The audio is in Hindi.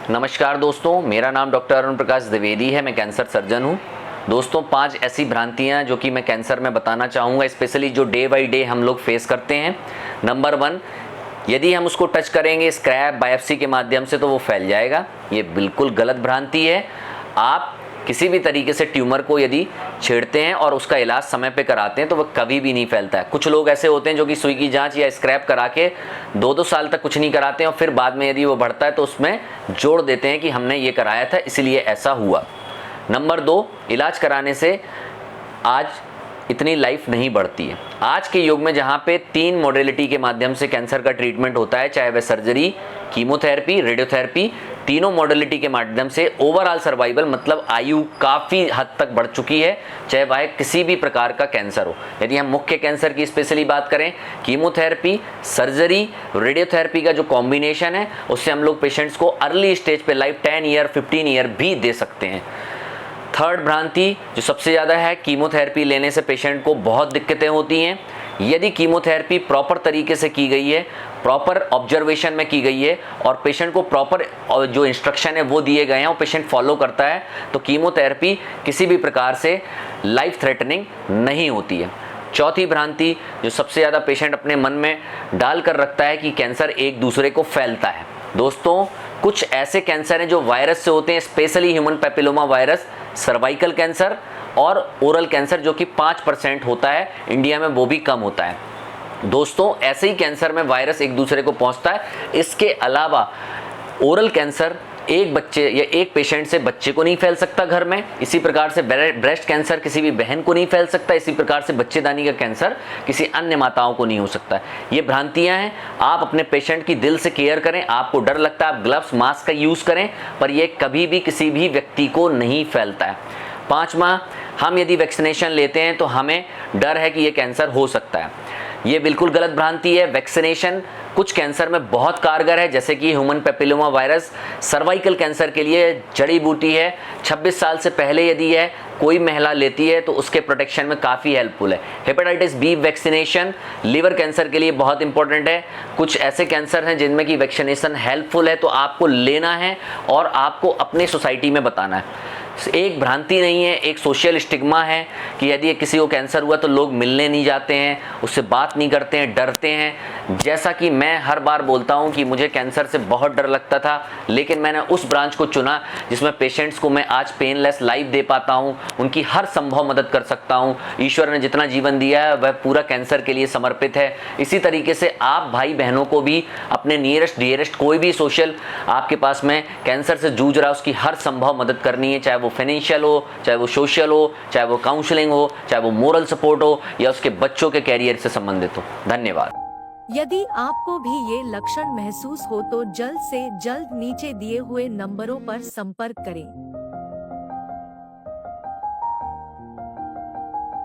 नमस्कार दोस्तों, मेरा नाम डॉक्टर अरुण प्रकाश द्विवेदी है। मैं कैंसर सर्जन हूँ। दोस्तों, 5 ऐसी भ्रांतियाँ जो कि मैं कैंसर में बताना चाहूँगा, स्पेशली जो डे बाई डे हम लोग फेस करते हैं। नंबर 1, यदि हम उसको टच करेंगे स्क्रैब बायोप्सी के माध्यम से तो वो फैल जाएगा। ये बिल्कुल गलत भ्रांति है। आप किसी भी तरीके से ट्यूमर को यदि छेड़ते हैं और उसका इलाज समय पे कराते हैं तो वह कभी भी नहीं फैलता है। कुछ लोग ऐसे होते हैं जो कि सुई की जांच या स्क्रैब करा के 2-2 साल तक कुछ नहीं कराते हैं और फिर बाद में यदि वो बढ़ता है तो उसमें जोड़ देते हैं कि हमने ये कराया था इसलिए ऐसा हुआ। नंबर 2, इलाज कराने से आज इतनी लाइफ नहीं बढ़ती है। आज के युग में जहाँ पे 3 मॉडलिटी के माध्यम से कैंसर का ट्रीटमेंट होता है, चाहे वह सर्जरी, कीमोथेरेपी, रेडियोथेरेपी, तीनों मॉडलिटी के माध्यम से ओवरऑल सर्वाइवल मतलब आयु काफ़ी हद तक बढ़ चुकी है, चाहे वह किसी भी प्रकार का कैंसर हो। यदि हम मुख्य कैंसर की स्पेशली बात करें, कीमोथेरेपी, सर्जरी, रेडियोथेरेपी का जो कॉम्बिनेशन है उससे हम लोग पेशेंट्स को अर्ली स्टेज पे लाइफ 10 ईयर 15 ईयर भी दे सकते हैं। थर्ड भ्रांति जो सबसे ज़्यादा है, कीमोथेरेपी लेने से पेशेंट को बहुत दिक्कतें होती हैं। यदि कीमोथेरेपी प्रॉपर तरीके से की गई है, प्रॉपर ऑब्जर्वेशन में की गई है और पेशेंट को प्रॉपर जो इंस्ट्रक्शन है वो दिए गए हैं और पेशेंट फॉलो करता है तो कीमोथेरेपी किसी भी प्रकार से लाइफ थ्रेटनिंग नहीं होती है। चौथी भ्रांति जो सबसे ज़्यादा पेशेंट अपने मन में डाल कर रखता है कि कैंसर एक दूसरे को फैलता है। दोस्तों, कुछ ऐसे कैंसर हैं जो वायरस से होते हैं, specially human papilloma virus, cervical cancer और ओरल कैंसर जो कि 5% होता है, इंडिया में वो भी कम होता है। दोस्तों, ऐसे ही कैंसर में वायरस एक दूसरे को पहुंचता है। इसके अलावा ओरल कैंसर एक बच्चे या एक पेशेंट से बच्चे को नहीं फैल सकता घर में, इसी प्रकार से ब्रेस्ट कैंसर किसी भी बहन को नहीं फैल सकता, इसी प्रकार से बच्चेदानी का कैंसर किसी अन्य माताओं को नहीं हो सकता। ये भ्रांतियां हैं। आप अपने पेशेंट की दिल से केयर करें। आपको डर लगता है, आप ग्लव्स मास्क का यूज़ करें, पर यह कभी भी किसी भी व्यक्ति को नहीं फैलता है। 5वां, हम यदि वैक्सीनेशन लेते हैं तो हमें डर है कि ये कैंसर हो सकता है। ये बिल्कुल गलत भ्रांति है। वैक्सीनेशन कुछ कैंसर में बहुत कारगर है, जैसे कि human papilloma virus cervical cancer के लिए जड़ी बूटी है। 26 साल से पहले यदि यह कोई महिला लेती है तो उसके प्रोटेक्शन में काफ़ी हेल्पफुल है। Hepatitis B vaccination liver cancer के लिए बहुत इंपॉर्टेंट है। कुछ ऐसे कैंसर हैं जिनमें कि वैक्सीनेशन हेल्पफुल है, तो आपको लेना है और आपको अपनी सोसाइटी में बताना है। एक भ्रांति नहीं है, एक सोशल स्टिग्मा है कि यदि किसी को कैंसर हुआ तो लोग मिलने नहीं जाते हैं, उससे बात नहीं करते हैं, डरते हैं। जैसा कि मैं हर बार बोलता हूं कि मुझे कैंसर से बहुत डर लगता था, लेकिन मैंने उस ब्रांच को चुना जिसमें पेशेंट्स को मैं आज पेनलेस लाइफ दे पाता हूं, उनकी हर संभव मदद कर सकता हूं। ईश्वर ने जितना जीवन दिया है वह पूरा कैंसर के लिए समर्पित है। इसी तरीके से आप भाई बहनों को भी अपने नियरेस्ट डियरेस्ट कोई भी सोशल आपके पास में कैंसर से जूझ रहा है उसकी हर संभव मदद करनी है, चाहे वो फाइनेंशियल हो, चाहे वो सोशल हो, चाहे वो काउंसलिंग हो, चाहे वो मोरल सपोर्ट हो या उसके बच्चों के कैरियर से संबंधित हो। धन्यवाद। यदि आपको भी ये लक्षण महसूस हो तो जल्द से जल्द नीचे दिए हुए नंबरों पर संपर्क करें।